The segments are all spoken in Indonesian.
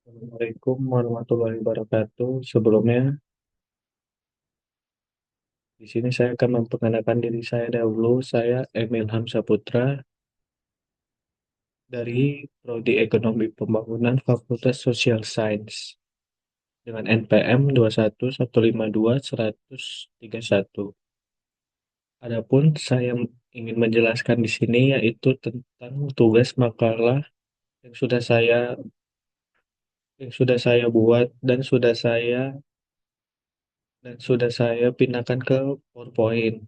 Assalamualaikum warahmatullahi wabarakatuh. Sebelumnya, di sini saya akan memperkenalkan diri saya dahulu. Saya Emil Hamsaputra dari Prodi Ekonomi Pembangunan Fakultas Social Science dengan NPM 21152-131. Adapun saya ingin menjelaskan di sini yaitu tentang tugas makalah yang sudah saya buat dan sudah saya pindahkan ke PowerPoint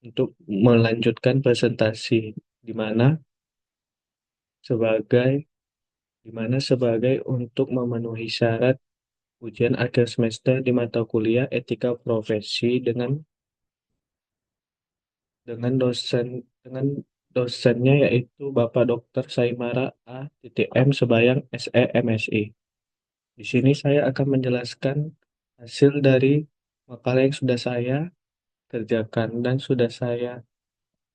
untuk melanjutkan presentasi di mana sebagai sebagai untuk memenuhi syarat ujian akhir semester di mata kuliah etika profesi dengan dosennya yaitu Bapak Dr. Saimara A.M. Sebayang SE MSI. Di sini saya akan menjelaskan hasil dari makalah yang sudah saya kerjakan dan sudah saya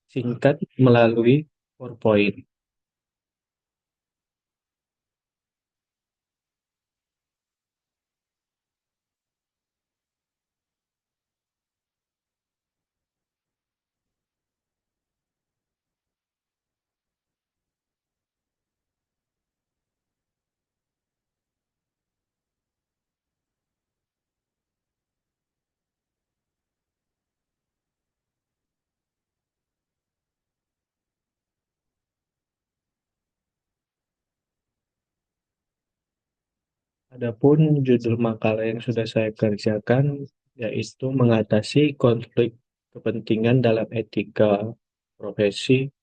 singkat melalui PowerPoint. Adapun judul makalah yang sudah saya kerjakan yaitu mengatasi konflik kepentingan dalam etika profesi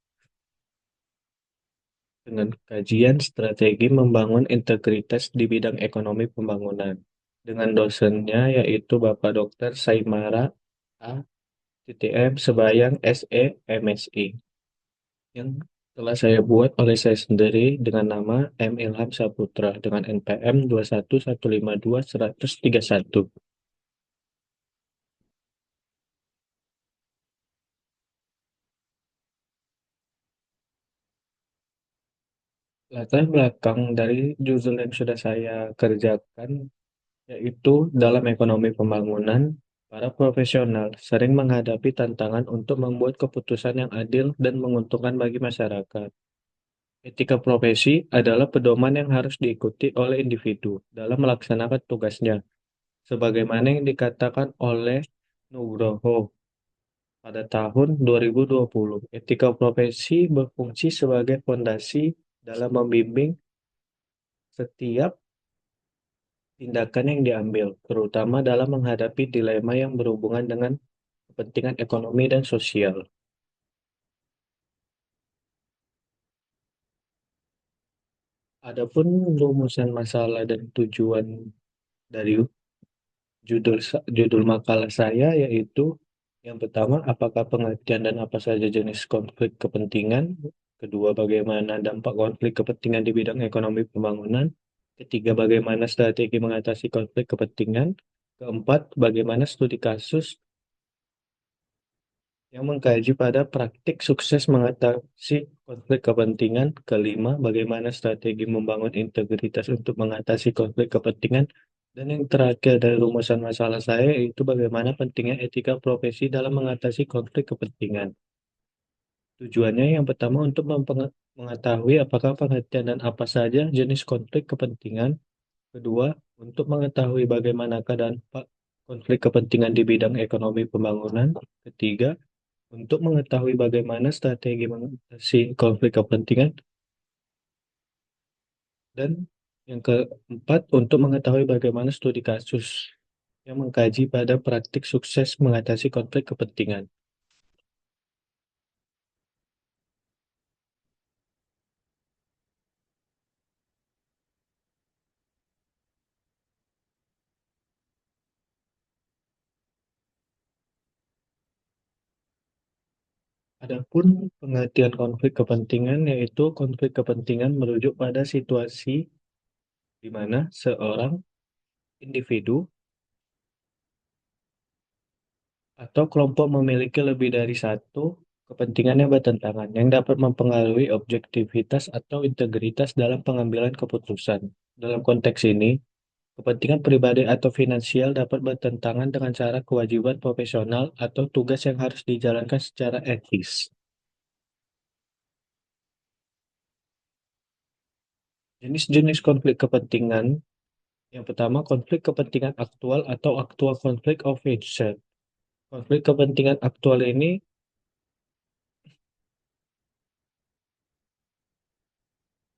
dengan kajian strategi membangun integritas di bidang ekonomi pembangunan. Dengan dosennya yaitu Bapak Dr. Saimara A.M. Sebayang SE MSI yang telah saya buat oleh saya sendiri dengan nama M. Ilham Saputra dengan NPM 21152-131. Latar belakang dari judul yang sudah saya kerjakan yaitu dalam ekonomi pembangunan, para profesional sering menghadapi tantangan untuk membuat keputusan yang adil dan menguntungkan bagi masyarakat. Etika profesi adalah pedoman yang harus diikuti oleh individu dalam melaksanakan tugasnya, sebagaimana yang dikatakan oleh Nugroho pada tahun 2020. Etika profesi berfungsi sebagai fondasi dalam membimbing setiap tindakan yang diambil, terutama dalam menghadapi dilema yang berhubungan dengan kepentingan ekonomi dan sosial. Adapun rumusan masalah dan tujuan dari judul makalah saya yaitu yang pertama, apakah pengertian dan apa saja jenis konflik kepentingan? Kedua, bagaimana dampak konflik kepentingan di bidang ekonomi pembangunan? Ketiga, bagaimana strategi mengatasi konflik kepentingan? Keempat, bagaimana studi kasus yang mengkaji pada praktik sukses mengatasi konflik kepentingan. Kelima, bagaimana strategi membangun integritas untuk mengatasi konflik kepentingan. Dan yang terakhir dari rumusan masalah saya itu bagaimana pentingnya etika profesi dalam mengatasi konflik kepentingan. Tujuannya yang pertama untuk mengetahui apakah pengertian dan apa saja jenis konflik kepentingan. Kedua, untuk mengetahui bagaimana keadaan konflik kepentingan di bidang ekonomi pembangunan. Ketiga, untuk mengetahui bagaimana strategi mengatasi konflik kepentingan, dan yang keempat, untuk mengetahui bagaimana studi kasus yang mengkaji pada praktik sukses mengatasi konflik kepentingan. Adapun pengertian konflik kepentingan yaitu konflik kepentingan merujuk pada situasi di mana seorang individu atau kelompok memiliki lebih dari satu kepentingan yang bertentangan yang dapat mempengaruhi objektivitas atau integritas dalam pengambilan keputusan. Dalam konteks ini, kepentingan pribadi atau finansial dapat bertentangan dengan cara kewajiban profesional atau tugas yang harus dijalankan secara etis. Jenis-jenis konflik kepentingan. Yang pertama, konflik kepentingan aktual atau actual conflict of interest. Konflik kepentingan aktual ini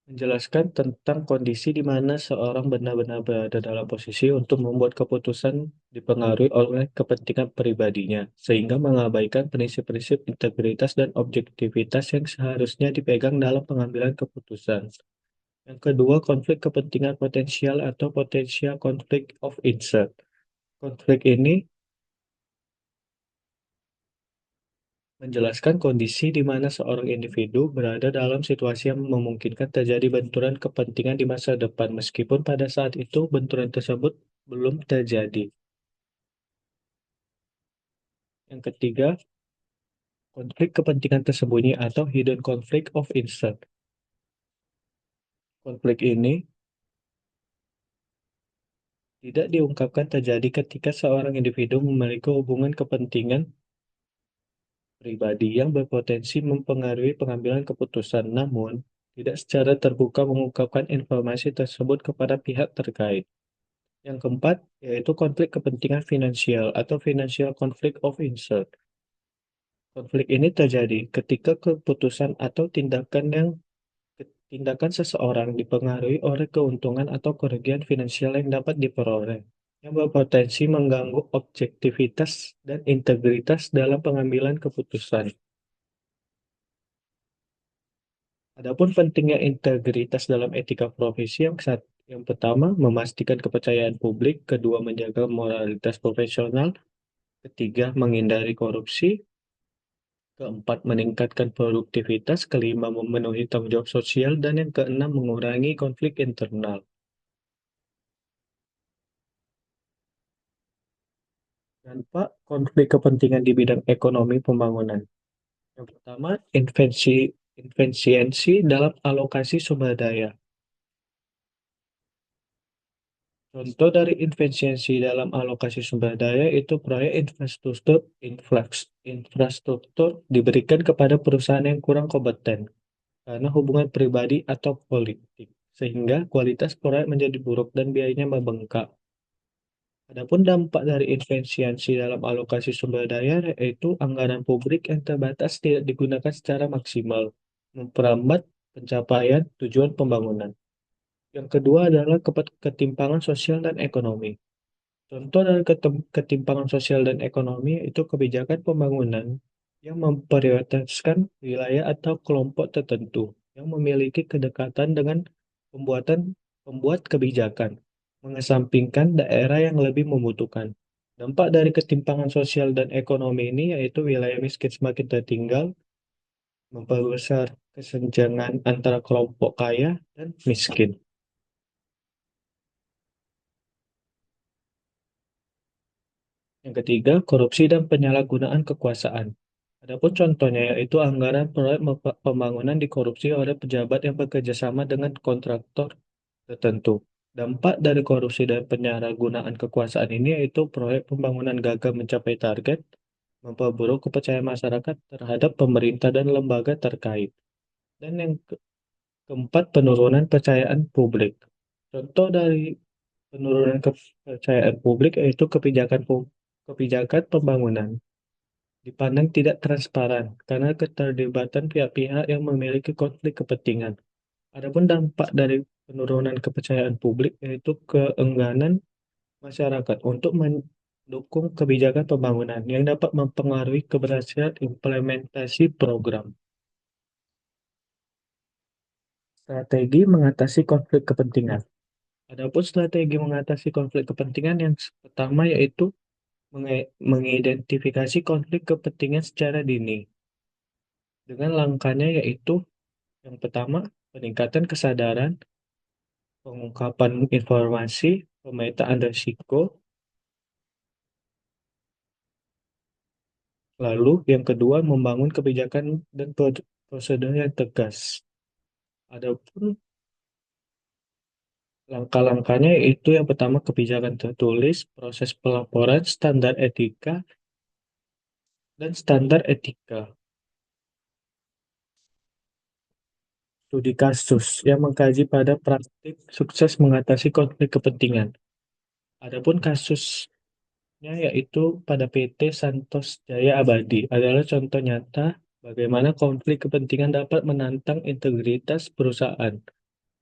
menjelaskan tentang kondisi di mana seorang benar-benar berada dalam posisi untuk membuat keputusan dipengaruhi oleh kepentingan pribadinya, sehingga mengabaikan prinsip-prinsip integritas dan objektivitas yang seharusnya dipegang dalam pengambilan keputusan. Yang kedua, konflik kepentingan potensial atau potential conflict of interest. Konflik ini menjelaskan kondisi di mana seorang individu berada dalam situasi yang memungkinkan terjadi benturan kepentingan di masa depan, meskipun pada saat itu benturan tersebut belum terjadi. Yang ketiga, konflik kepentingan tersembunyi atau hidden conflict of interest. Konflik ini tidak diungkapkan terjadi ketika seorang individu memiliki hubungan kepentingan pribadi yang berpotensi mempengaruhi pengambilan keputusan, namun tidak secara terbuka mengungkapkan informasi tersebut kepada pihak terkait. Yang keempat, yaitu konflik kepentingan finansial atau financial conflict of interest. Konflik ini terjadi ketika keputusan atau tindakan seseorang dipengaruhi oleh keuntungan atau kerugian finansial yang dapat diperoleh, yang berpotensi mengganggu objektivitas dan integritas dalam pengambilan keputusan. Adapun pentingnya integritas dalam etika profesi yang pertama, memastikan kepercayaan publik, kedua, menjaga moralitas profesional, ketiga, menghindari korupsi, keempat, meningkatkan produktivitas, kelima, memenuhi tanggung jawab sosial, dan yang keenam, mengurangi konflik internal. Dampak konflik kepentingan di bidang ekonomi pembangunan. Yang pertama, inefisiensi dalam alokasi sumber daya. Contoh dari efisiensi dalam alokasi sumber daya itu proyek infrastruktur diberikan kepada perusahaan yang kurang kompeten karena hubungan pribadi atau politik, sehingga kualitas proyek menjadi buruk dan biayanya membengkak. Adapun dampak dari efisiensi dalam alokasi sumber daya yaitu anggaran publik yang terbatas tidak digunakan secara maksimal, memperlambat pencapaian tujuan pembangunan. Yang kedua adalah ketimpangan sosial dan ekonomi. Contoh dari ketimpangan sosial dan ekonomi itu kebijakan pembangunan yang memprioritaskan wilayah atau kelompok tertentu yang memiliki kedekatan dengan pembuat kebijakan, mengesampingkan daerah yang lebih membutuhkan. Dampak dari ketimpangan sosial dan ekonomi ini yaitu wilayah miskin semakin tertinggal, memperbesar kesenjangan antara kelompok kaya dan miskin. Yang ketiga, korupsi dan penyalahgunaan kekuasaan. Adapun contohnya yaitu anggaran proyek pembangunan dikorupsi oleh pejabat yang bekerja sama dengan kontraktor tertentu. Dampak dari korupsi dan penyalahgunaan kekuasaan ini yaitu proyek pembangunan gagal mencapai target, memperburuk kepercayaan masyarakat terhadap pemerintah dan lembaga terkait. Dan yang keempat, penurunan kepercayaan publik. Contoh dari penurunan kepercayaan publik yaitu kebijakan pembangunan dipandang tidak transparan karena keterlibatan pihak-pihak yang memiliki konflik kepentingan. Adapun dampak dari penurunan kepercayaan publik yaitu keengganan masyarakat untuk mendukung kebijakan pembangunan yang dapat mempengaruhi keberhasilan implementasi program. Strategi mengatasi konflik kepentingan. Adapun strategi mengatasi konflik kepentingan yang pertama yaitu mengidentifikasi konflik kepentingan secara dini. Dengan langkahnya yaitu yang pertama, peningkatan kesadaran, pengungkapan informasi, pemetaan risiko, lalu yang kedua, membangun kebijakan dan prosedur yang tegas. Adapun Langkah-langkahnya itu yang pertama kebijakan tertulis, proses pelaporan, standar etika, dan standar etika. Studi kasus yang mengkaji pada praktik sukses mengatasi konflik kepentingan. Adapun kasusnya yaitu pada PT Santos Jaya Abadi adalah contoh nyata bagaimana konflik kepentingan dapat menantang integritas perusahaan.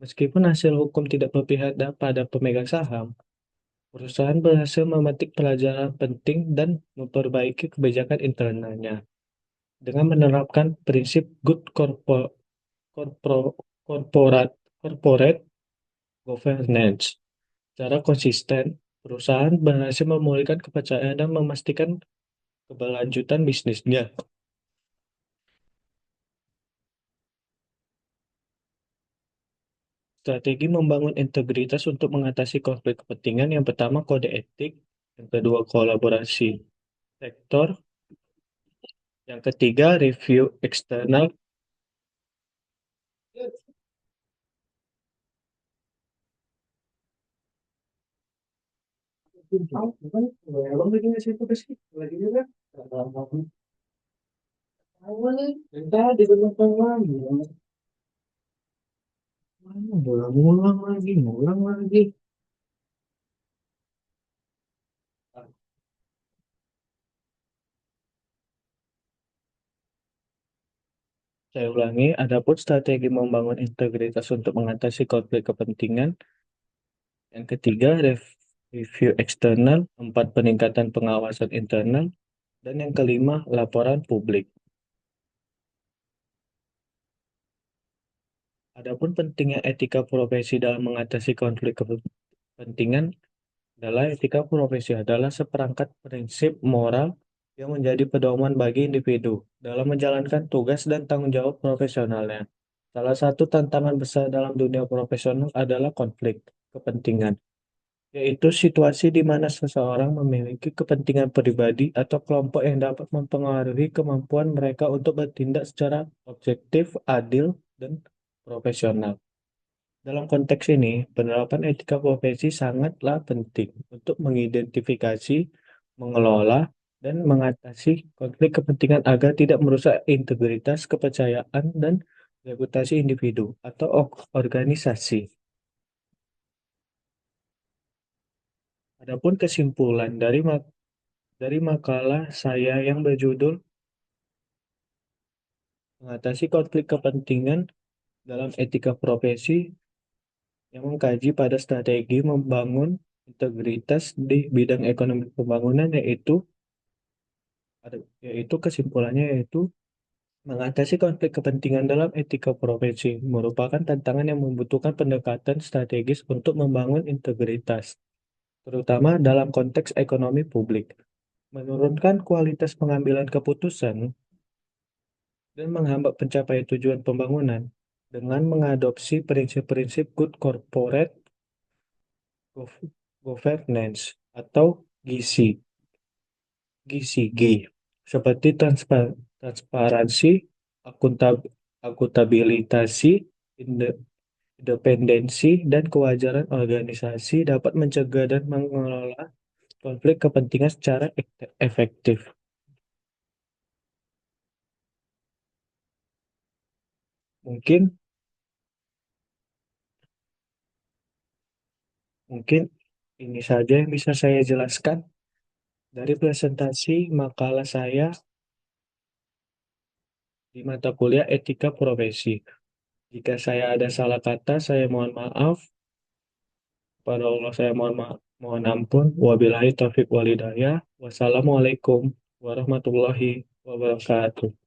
Meskipun hasil hukum tidak berpihak pada pemegang saham, perusahaan berhasil memetik pelajaran penting dan memperbaiki kebijakan internalnya dengan menerapkan prinsip good corporate, corporate governance. Secara konsisten, perusahaan berhasil memulihkan kepercayaan dan memastikan keberlanjutan bisnisnya. Strategi membangun integritas untuk mengatasi konflik kepentingan yang pertama kode etik, yang kedua kolaborasi sektor, yang ketiga review eksternal. Ngulang lagi, ngulang lagi. Saya ulangi, adapun strategi membangun integritas untuk mengatasi konflik kepentingan. Yang ketiga, review eksternal. Empat, peningkatan pengawasan internal. Dan yang kelima, laporan publik. Adapun pentingnya etika profesi dalam mengatasi konflik kepentingan adalah etika profesi adalah seperangkat prinsip moral yang menjadi pedoman bagi individu dalam menjalankan tugas dan tanggung jawab profesionalnya. Salah satu tantangan besar dalam dunia profesional adalah konflik kepentingan, yaitu situasi di mana seseorang memiliki kepentingan pribadi atau kelompok yang dapat mempengaruhi kemampuan mereka untuk bertindak secara objektif, adil, dan profesional. Dalam konteks ini, penerapan etika profesi sangatlah penting untuk mengidentifikasi, mengelola, dan mengatasi konflik kepentingan agar tidak merusak integritas, kepercayaan, dan reputasi individu atau organisasi. Adapun kesimpulan dari makalah saya yang berjudul Mengatasi Konflik Kepentingan dalam Etika Profesi yang mengkaji pada strategi membangun integritas di bidang ekonomi pembangunan yaitu kesimpulannya yaitu mengatasi konflik kepentingan dalam etika profesi merupakan tantangan yang membutuhkan pendekatan strategis untuk membangun integritas, terutama dalam konteks ekonomi publik, menurunkan kualitas pengambilan keputusan, dan menghambat pencapaian tujuan pembangunan dengan mengadopsi prinsip-prinsip good corporate governance atau GC, GCG, seperti transparansi, akuntabilitasi, independensi, dan kewajaran organisasi dapat mencegah dan mengelola konflik kepentingan secara efektif. Mungkin mungkin ini saja yang bisa saya jelaskan dari presentasi makalah saya di mata kuliah Etika Profesi. Jika saya ada salah kata, saya mohon maaf. Pada Allah saya mohon ampun. Wabillahi taufiq walhidayah. Wassalamualaikum warahmatullahi wabarakatuh.